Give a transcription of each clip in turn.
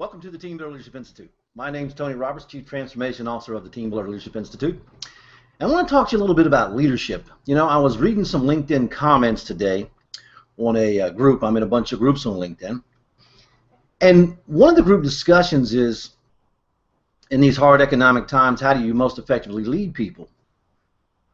Welcome to the Team Builder Leadership Institute. My name is Tony Roberts, Chief Transformation Officer of the Team Builder Leadership Institute. And I want to talk to you a little bit about leadership. You know, I was reading some LinkedIn comments today on a group. I'm in a bunch of groups on LinkedIn. And one of the group discussions is, in these hard economic times, how do you most effectively lead people?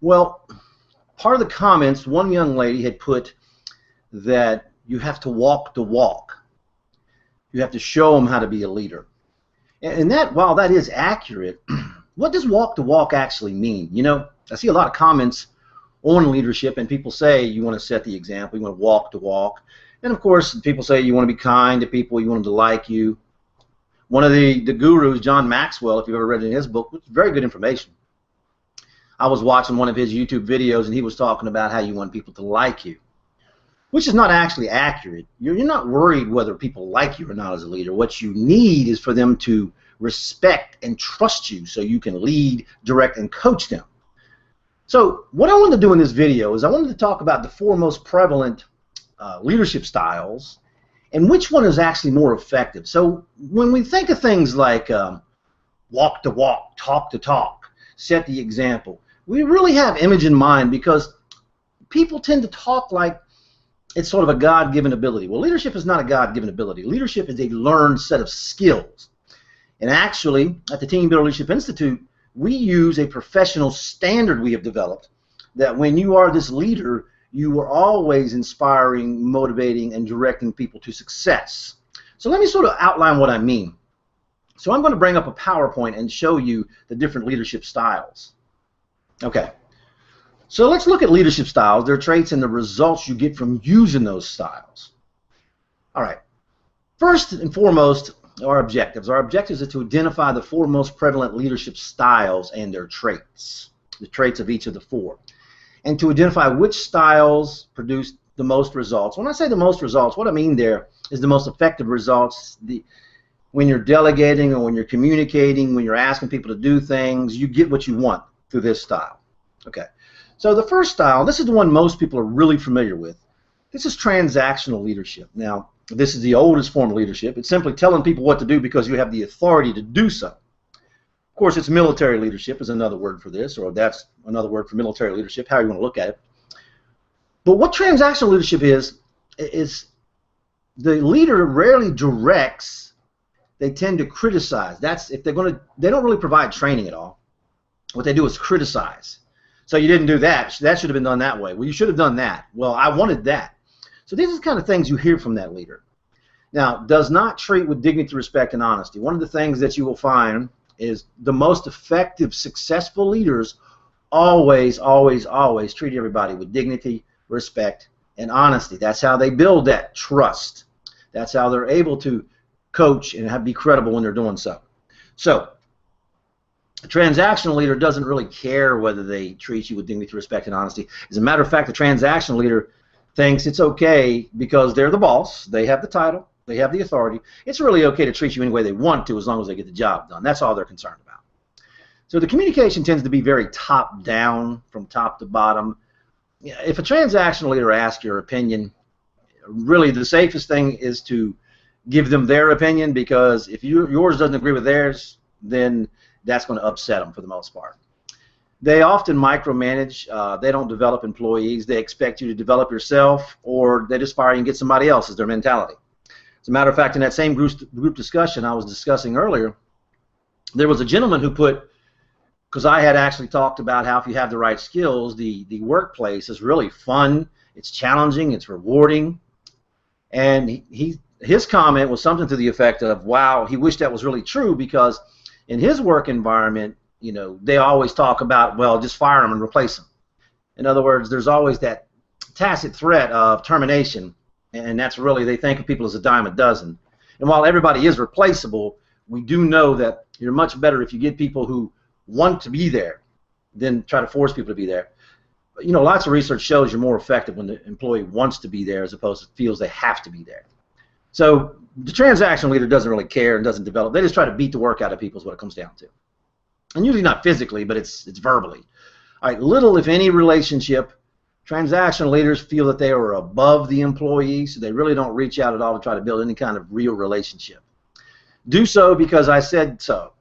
Well, part of the comments, one young lady had put that you have to walk the walk. You have to show them how to be a leader. And that, while that is accurate, what does walk the walk actually mean? You know, I see a lot of comments on leadership, and people say you want to set the example, you want to walk the walk. And of course, people say you want to be kind to people, you want them to like you. One of the gurus, John Maxwell, if you've ever read in his book, was very good information. I was watching one of his YouTube videos, and he was talking about how you want people to like you, which is not actually accurate. You're not worried whether people like you or not as a leader. What you need is for them to respect and trust you so you can lead, direct, and coach them. So what I wanted to do in this video is I wanted to talk about the four most prevalent leadership styles and which one is actually more effective. So when we think of things like walk the walk, talk the talk, set the example, we really have image in mind because people tend to talk like it's sort of a God-given ability. Well, leadership is not a God-given ability. Leadership is a learned set of skills. And actually, at the Team Builder Leadership Institute, we use a professional standard we have developed that when you are this leader, you are always inspiring, motivating, and directing people to success. So let me sort of outline what I mean. So I'm going to bring up a PowerPoint and show you the different leadership styles. Okay. So let's look at leadership styles, their traits, and the results you get from using those styles. All right. First and foremost, our objectives. Our objectives are to identify the four most prevalent leadership styles and their traits, the traits of each of the four, and to identify which styles produce the most results. When I say the most results, what I mean there is the most effective results. When you're delegating or when you're communicating, when you're asking people to do things, you get what you want through this style. Okay. So the first style, this is the one most people are really familiar with. This is transactional leadership. Now, this is the oldest form of leadership. It's simply telling people what to do because you have the authority to do so. Of course, it's military leadership is another word for this, or that's another word for military leadership, how you want to look at it. But what transactional leadership is the leader rarely directs, they tend to criticize. That's if they're going to, they don't really provide training at all. What they do is criticize. So you didn't do that. That should have been done that way. Well, you should have done that. Well, I wanted that. So these are the kind of things you hear from that leader. Now, does not treat with dignity, respect, and honesty. One of the things that you will find is the most effective, successful leaders always, always, always treat everybody with dignity, respect, and honesty. That's how they build that trust. That's how they're able to coach and be credible when they're doing so. So, a transactional leader doesn't really care whether they treat you with dignity, respect, and honesty. As a matter of fact, the transactional leader thinks it's okay because they're the boss, they have the title, they have the authority. It's really okay to treat you any way they want to as long as they get the job done. That's all they're concerned about. So the communication tends to be very top-down, from top to bottom. If a transactional leader asks your opinion, really the safest thing is to give them their opinion, because if yours doesn't agree with theirs, then that's going to upset them for the most part. They often micromanage. They don't develop employees. They expect you to develop yourself, or they just fire you and get somebody else, is their mentality. As a matter of fact, in that same group discussion I was discussing earlier, there was a gentleman who put, because I had actually talked about how if you have the right skills, the workplace is really fun, it's challenging, it's rewarding, and his comment was something to the effect of, wow, he wished that was really true, because in his work environment, you know, they always talk about, well, just fire them and replace them. In other words, there's always that tacit threat of termination, and that's really, they think of people as a dime a dozen. And while everybody is replaceable, we do know that you're much better if you get people who want to be there than try to force people to be there. But, you know, lots of research shows you're more effective when the employee wants to be there as opposed to feels they have to be there. So the transactional leader doesn't really care and doesn't develop. They just try to beat the work out of people is what it comes down to. And usually not physically, but it's verbally. All right, little, if any, relationship. Transactional leaders feel that they are above the employee, so they really don't reach out at all to try to build any kind of real relationship. Do so because I said so.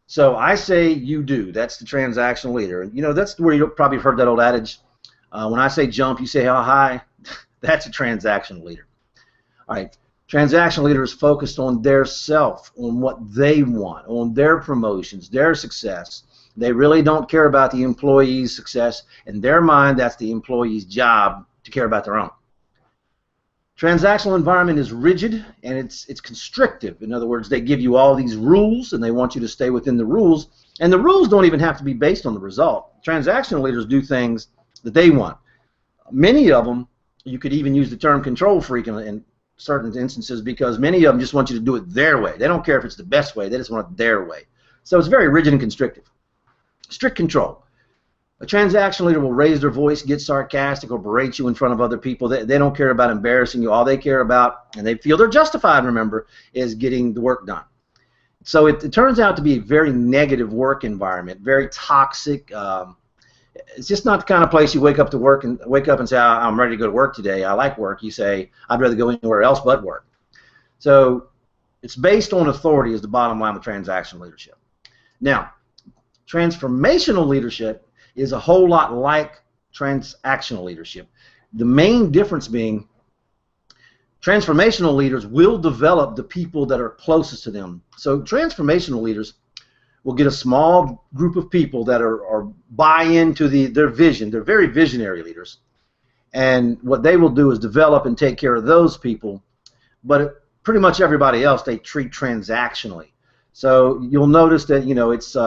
So I say you do. That's the transactional leader. And you know, that's where you've probably heard that old adage. When I say jump, you say how high. That's a transactional leader. All right. Transactional leader is focused on their self, on what they want, on their promotions, their success. They really don't care about the employee's success. In their mind, that's the employee's job to care about their own. Transactional environment is rigid and it's constrictive. In other words, they give you all these rules and they want you to stay within the rules. And the rules don't even have to be based on the result. Transactional leaders do things that they want. Many of them, you could even use the term control freak in certain instances, because many of them just want you to do it their way. They don't care if it's the best way. They just want it their way. So it's very rigid and constrictive. Strict control. A transactional leader will raise their voice, get sarcastic, or berate you in front of other people. They don't care about embarrassing you. All they care about, and they feel they're justified, remember, is getting the work done. So it turns out to be a very negative work environment, very toxic. It's just not the kind of place you wake up and say, I'm ready to go to work today. I like work. You say, I'd rather go anywhere else but work. So it's based on authority is the bottom line of transactional leadership. Now, transformational leadership is a whole lot like transactional leadership. The main difference being transformational leaders will develop the people that are closest to them. So transformational leaders will get a small group of people that are buy into their vision. They're very visionary leaders. And what they will do is develop and take care of those people. But pretty much everybody else they treat transactionally. So you'll notice that, you know, it's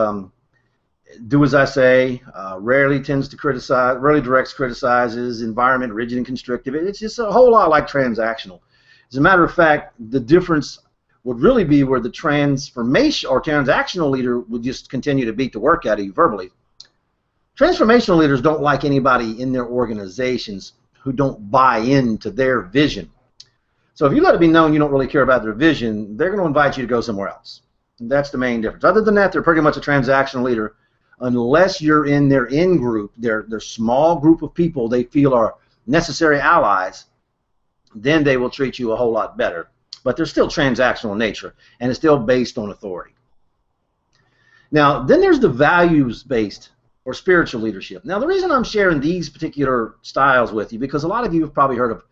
do as I say, rarely tends to criticize, rarely directs, criticizes, environment rigid and constrictive. It's just a whole lot like transactional. As a matter of fact, the difference would really be where the transformation or transactional leader would just continue to beat the work out of you verbally. Transformational leaders don't like anybody in their organizations who don't buy into their vision. So if you let it be known you don't really care about their vision, they're going to invite you to go somewhere else. And that's the main difference. Other than that, they're pretty much a transactional leader unless you're in their in-group, their small group of people they feel are necessary allies. Then they will treat you a whole lot better. But they're still transactional in nature, and it's still based on authority. Now, then there's the values-based or spiritual leadership. Now, the reason I'm sharing these particular styles with you, because a lot of you have probably heard of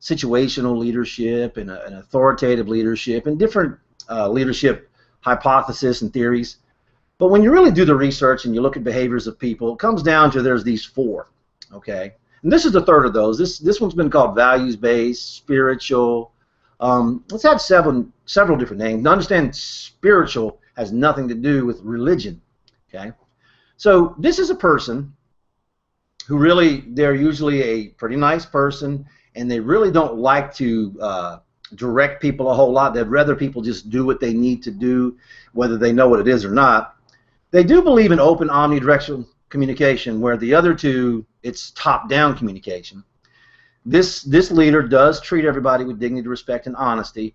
situational leadership and authoritative leadership and different leadership hypotheses and theories. But when you really do the research and you look at behaviors of people, it comes down to there's these four, okay? And this is the third of those. This one's been called values-based, spiritual. Let's have several different names. Now understand, spiritual has nothing to do with religion. Okay, so this is a person who really, they're usually a pretty nice person, and they really don't like to direct people a whole lot. They'd rather people just do what they need to do, whether they know what it is or not. They do believe in open omnidirectional communication, where the other two, it's top-down communication. This leader does treat everybody with dignity, respect, and honesty.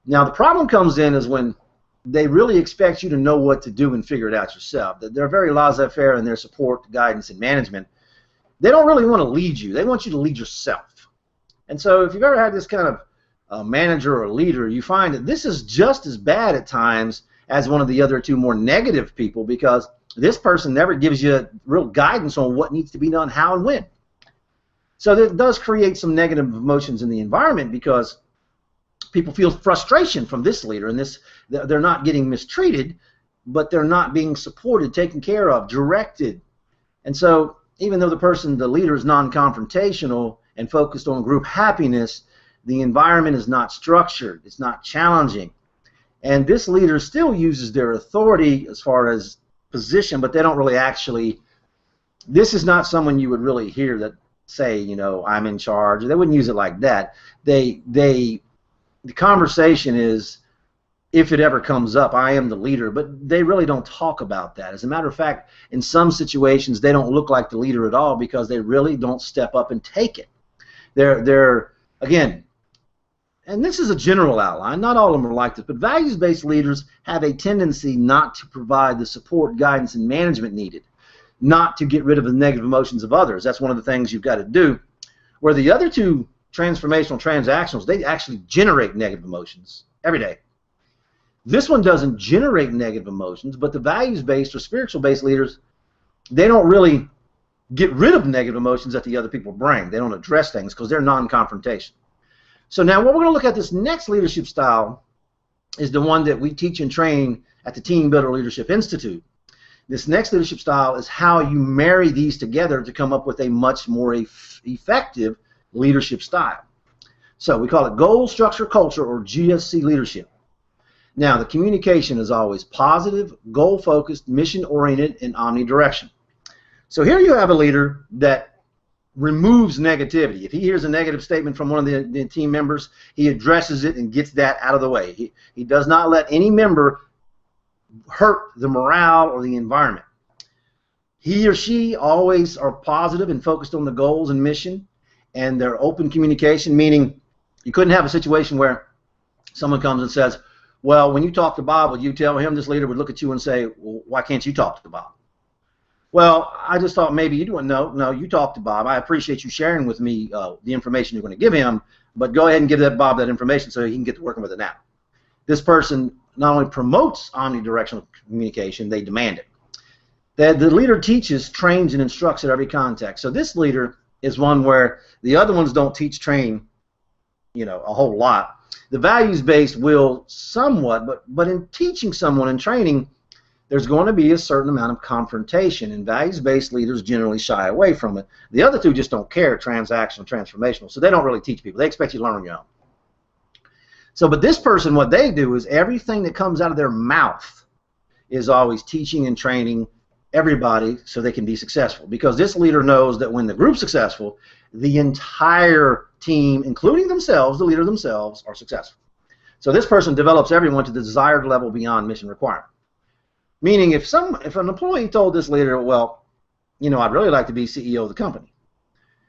Now, the problem comes in is when they really expect you to know what to do and figure it out yourself. They're very laissez-faire in their support, guidance, and management. They don't really want to lead you. They want you to lead yourself. And so if you've ever had this kind of manager or leader, you find that this is just as bad at times as one of the other two more negative people, because this person never gives you real guidance on what needs to be done, how, and when. So that does create some negative emotions in the environment, because people feel frustration from this leader, and they're not getting mistreated, but they're not being supported, taken care of, directed. And so even though the leader is non-confrontational and focused on group happiness, the environment is not structured, it's not challenging. And this leader still uses their authority as far as position, but they don't really actually, this is not someone you would really hear that say, you know, I'm in charge. They wouldn't use it like that. The conversation is, if it ever comes up, I am the leader, but they really don't talk about that. As a matter of fact, in some situations, they don't look like the leader at all, because they really don't step up and take it. They're again, and this is a general outline, not all of them are like this, but values-based leaders have a tendency not to provide the support, guidance, and management needed, not to get rid of the negative emotions of others. That's one of the things you've got to do. Where the other two, transformational, transactionals, they actually generate negative emotions every day. This one doesn't generate negative emotions, but the values-based or spiritual-based leaders, they don't really get rid of negative emotions that the other people bring. They don't address things because they're non-confrontation. So now what we're going to look at, this next leadership style is the one that we teach and train at the Team Builder Leadership Institute. This next leadership style is how you marry these together to come up with a much more effective leadership style. So we call it goal, structure, culture, or GSC leadership. Now, the communication is always positive, goal-focused, mission-oriented, and omnidirectional. So here you have a leader that removes negativity. If he hears a negative statement from one of the team members, he addresses it and gets that out of the way. He does not let any member hurt the morale or the environment. He or she always are positive and focused on the goals and mission, and their open communication, meaning you couldn't have a situation where someone comes and says, well, when you talk to Bob, would you tell him? This leader would look at you and say, well, why can't you talk to Bob? Well, I just thought maybe you don't know. No, you talk to Bob. I appreciate you sharing with me the information you're going to give him, but go ahead and give Bob that information so he can get to working with it now. This person not only promotes omnidirectional communication, they demand it. The leader teaches, trains, and instructs at every contact. So this leader is one where the other ones don't teach, train, a whole lot. The values-based will somewhat, but in teaching someone and training, there's going to be a certain amount of confrontation, and values-based leaders generally shy away from it. The other two just don't care, transactional, transformational, so they don't really teach people. They expect you to learn on your own. So, but this person, what they do is everything that comes out of their mouth is always teaching and training everybody so they can be successful, because this leader knows that when the group's successful, the entire team, including themselves, the leader themselves, are successful. So this person develops everyone to the desired level beyond mission requirement. Meaning if an employee told this leader, well, I'd really like to be CEO of the company,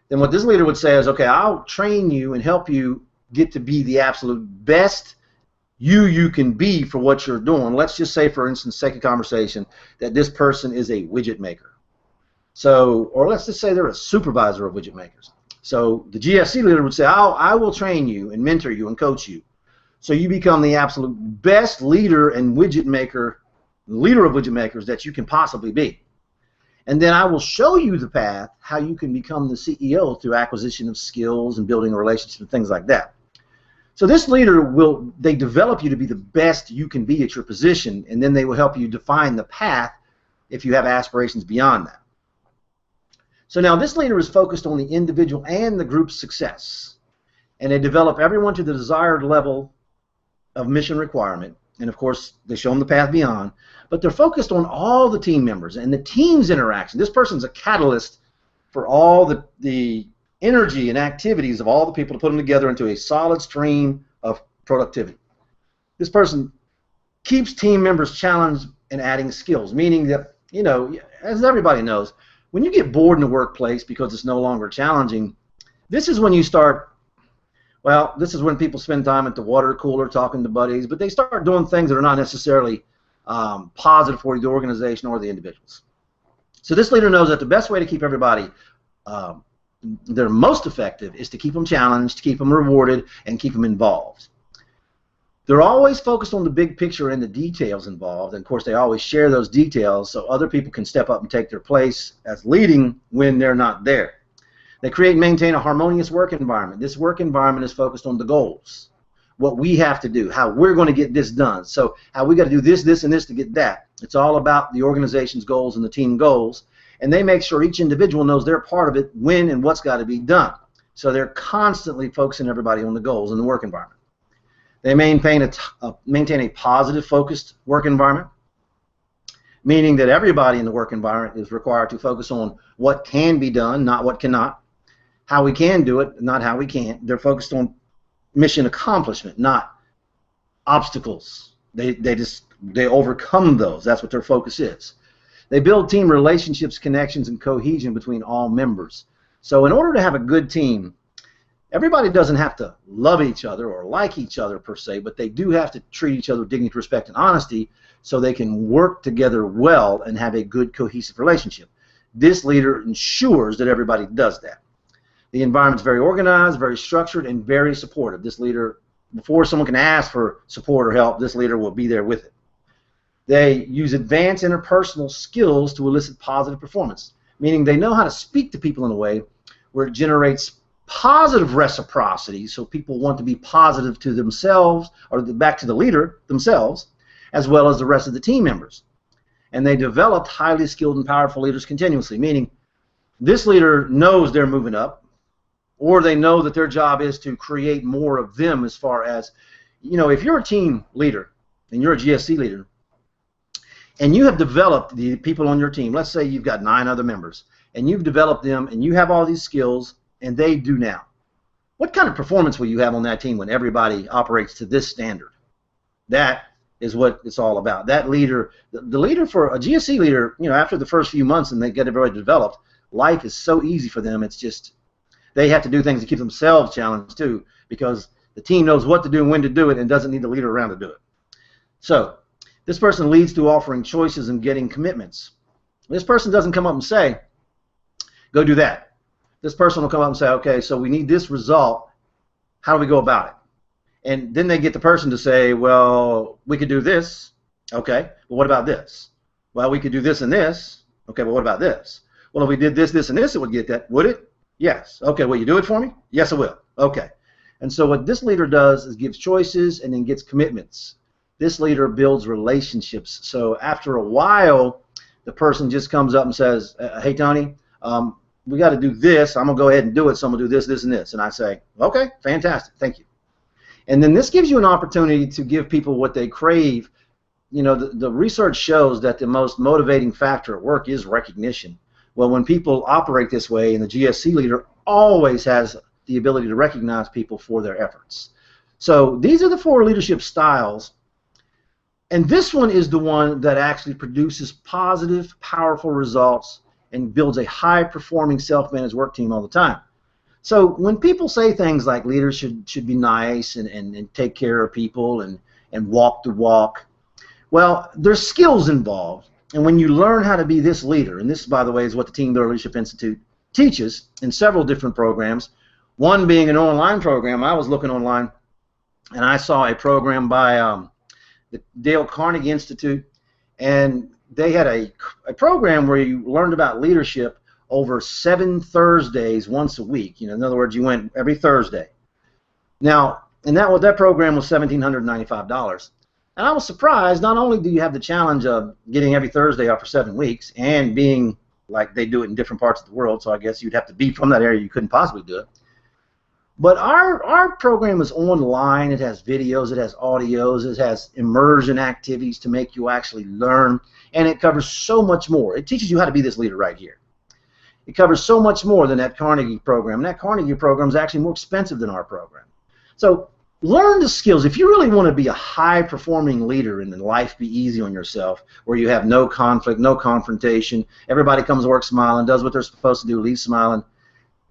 then what this leader would say is, okay, I'll train you and help you get to be the absolute best you can be for what you're doing. Let's just say, for instance, sake of conversation, that this person is a widget maker. So, or let's just say they're a supervisor of widget makers. So the GSC leader would say, I will train you and mentor you and coach you so you become the absolute best leader and widget maker, leader of widget makers that you can possibly be. And then I will show you the path how you can become the CEO through acquisition of skills and building relationships and things like that. So this leader they develop you to be the best you can be at your position, and then they will help you define the path if you have aspirations beyond that. So now this leader is focused on the individual and the group's success, and they develop everyone to the desired level of mission requirement, and of course they show them the path beyond, but they're focused on all the team members and the team's interaction. This person's a catalyst for all the energy and activities of all the people to put them together into a solid stream of productivity. This person keeps team members challenged and adding skills, meaning that, as everybody knows, when you get bored in the workplace because it's no longer challenging, this is when you start, well, this is when people spend time at the water cooler talking to buddies, but they start doing things that are not necessarily positive for the organization or the individuals. So this leader knows that the best way to keep everybody they're most effective is to keep them challenged, to keep them rewarded, and keep them involved. They're always focused on the big picture and the details involved, and of course they always share those details so other people can step up and take their place as leading when they're not there. They create and maintain a harmonious work environment. This work environment is focused on the goals, what we have to do, how we're going to get this done, so how we got to do this, this, and this to get that. It's all about the organization's goals and the team goals. And they make sure each individual knows they're part of it, when and what's got to be done. So they're constantly focusing everybody on the goals in the work environment. They maintain a positive, focused work environment, meaning that everybody in the work environment is required to focus on what can be done, not what cannot, how we can do it, not how we can't. They're focused on mission accomplishment, not obstacles. They overcome those. That's what their focus is. They build team relationships, connections, and cohesion between all members. So in order to have a good team, everybody doesn't have to love each other or like each other per se, but they do have to treat each other with dignity, respect, and honesty so they can work together well and have a good cohesive relationship. This leader ensures that everybody does that. The environment's very organized, very structured, and very supportive. This leader before someone can ask for support or help, this leader will be there with it. They use advanced interpersonal skills to elicit positive performance, meaning they know how to speak to people in a way where it generates positive reciprocity, so people want to be positive to themselves, or back to the leader themselves, as well as the rest of the team members. And they developed highly skilled and powerful leaders continuously, meaning this leader knows they're moving up, or they know that their job is to create more of them. As far as, you know, if you're a team leader and you're a GSC leader and you have developed the people on your team, let's say you've got 9 other members, and you've developed them and you have all these skills and they do now, what kind of performance will you have on that team when everybody operates to this standard? That is what it's all about. That leader, the leader for a GSC leader, you know, after the first few months and they get everybody developed, life is so easy for them. It's just they have to do things to keep themselves challenged too, because the team knows what to do and when to do it and doesn't need the leader around to do it. So this person leads through offering choices and getting commitments. This person doesn't come up and say, go do that. This person will come up and say, okay, so we need this result. How do we go about it? And then they get the person to say, well, we could do this. Okay, but what about this? Well, we could do this and this. Okay, but what about this? Well, if we did this, this, and this, it would get that. Would it? Yes. Okay, will you do it for me? Yes, I will. Okay. And so what this leader does is gives choices and then gets commitments. This leader builds relationships. So after a while, the person just comes up and says, hey, Tony, we got to do this. I'm going to go ahead and do it, so I'm going to do this, this, and this. And I say, okay, fantastic, thank you. And then this gives you an opportunity to give people what they crave. You know, the research shows that the most motivating factor at work is recognition. Well, when people operate this way, and the GSC leader always has the ability to recognize people for their efforts. So these are the 4 leadership styles. And this one is the one that actually produces positive, powerful results and builds a high-performing, self-managed work team all the time. So when people say things like leaders should be nice and take care of people and walk the walk, well, there's skills involved. And when you learn how to be this leader, and this, by the way, is what the Team Builder Leadership Institute teaches in several different programs, one being an online program. I was looking online, and I saw a program by the Dale Carnegie Institute, and they had a program where you learned about leadership over 7 Thursdays once a week. You know, in other words, you went every Thursday. Now, and that program was $1,795. And I was surprised. Not only do you have the challenge of getting every Thursday off for 7 weeks and being like they do it in different parts of the world, so I guess you'd have to be from that area. You couldn't possibly do it. But our program is online. It has videos, it has audios, it has immersion activities to make you actually learn, and it covers so much more. It teaches you how to be this leader right here. It covers so much more than that Carnegie program. And that Carnegie program is actually more expensive than our program. So learn the skills. If you really want to be a high-performing leader and life be easy on yourself, where you have no conflict, no confrontation, everybody comes to work smiling, does what they're supposed to do, leaves smiling,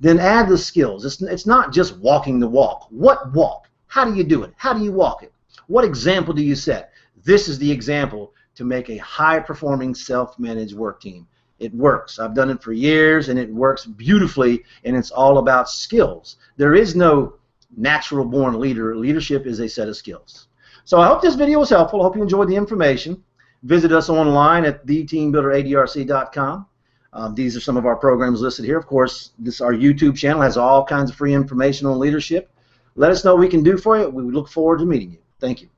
then add the skills. It's not just walking the walk. What walk? How do you do it? How do you walk it? What example do you set? This is the example to make a high-performing, self-managed work team. It works. I've done it for years, and it works beautifully, and it's all about skills. There is no natural-born leader. Leadership is a set of skills. So I hope this video was helpful. I hope you enjoyed the information. Visit us online at theteambuilderadrc.com. These are some of our programs listed here. Of course, our YouTube channel has all kinds of free information on leadership. Let us know what we can do for you. We look forward to meeting you. Thank you.